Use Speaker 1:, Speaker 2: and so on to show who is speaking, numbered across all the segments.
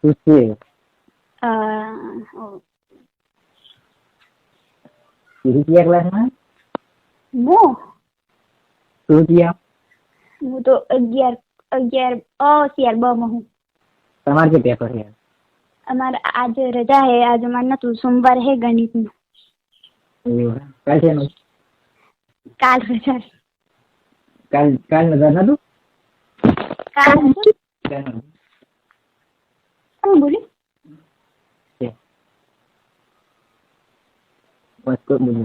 Speaker 1: तुझे किया क्लास में
Speaker 2: मो
Speaker 1: तू किया
Speaker 2: હું તો 11 11 બ માં હું
Speaker 1: તમારે કે પેપર છે
Speaker 2: અમારે आज रजा है आज हमारा ना तो सोमवार है गणित में
Speaker 1: કાલ છે નું
Speaker 2: काल रजा
Speaker 1: કાલ નજર ના તું
Speaker 2: काल
Speaker 1: કાલ
Speaker 2: हम बोले
Speaker 1: बस को बोल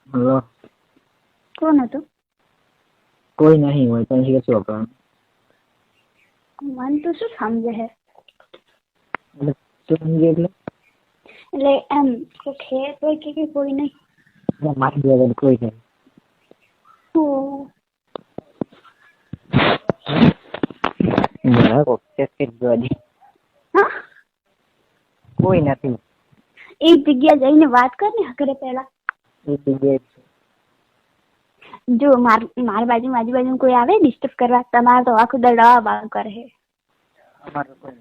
Speaker 1: हेलो
Speaker 2: कौन हो तो
Speaker 1: कोई नहीं હોય તો શું કરવાનું
Speaker 2: मन तो શું સમજે है
Speaker 1: એટલે શું સમજે
Speaker 2: એટલે એમ કોઈ છે કોઈ કે કોઈ નહીં
Speaker 1: મારી જોડે કોઈ નહીં
Speaker 2: તો
Speaker 1: ના ઓકે કે જોડી
Speaker 2: હા
Speaker 1: કોઈ નથી
Speaker 2: એક જગ્યા જઈને વાત કર ને ઘરે પહેલા
Speaker 1: એ જગ્યાએ
Speaker 2: જો મારી બાજુ કોઈ આવે ડિસ્ટર્બ કરવા તમારે તો આખું દડા બાળ કરે
Speaker 1: અમારું કોઈ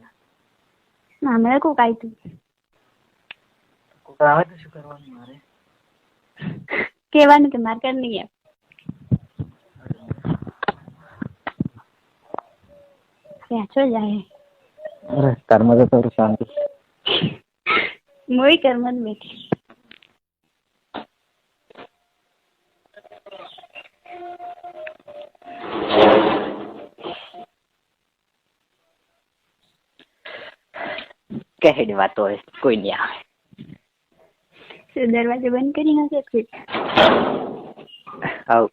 Speaker 2: ના મેં કોઈ કાઈ તું
Speaker 1: કોઈ આવે તો શું કરવાનું મારે
Speaker 2: કહેવાનું કે મારે કર નહીં ક્યાં જાય
Speaker 1: અરે કર્મ તો થોડું શાંતિ
Speaker 2: મોઈ કર્મ જ બેઠી
Speaker 1: કહેડી વાતો હોય કોઈ નહીં આવે
Speaker 2: દરવાજો બંધ કરી નાખે
Speaker 1: આવ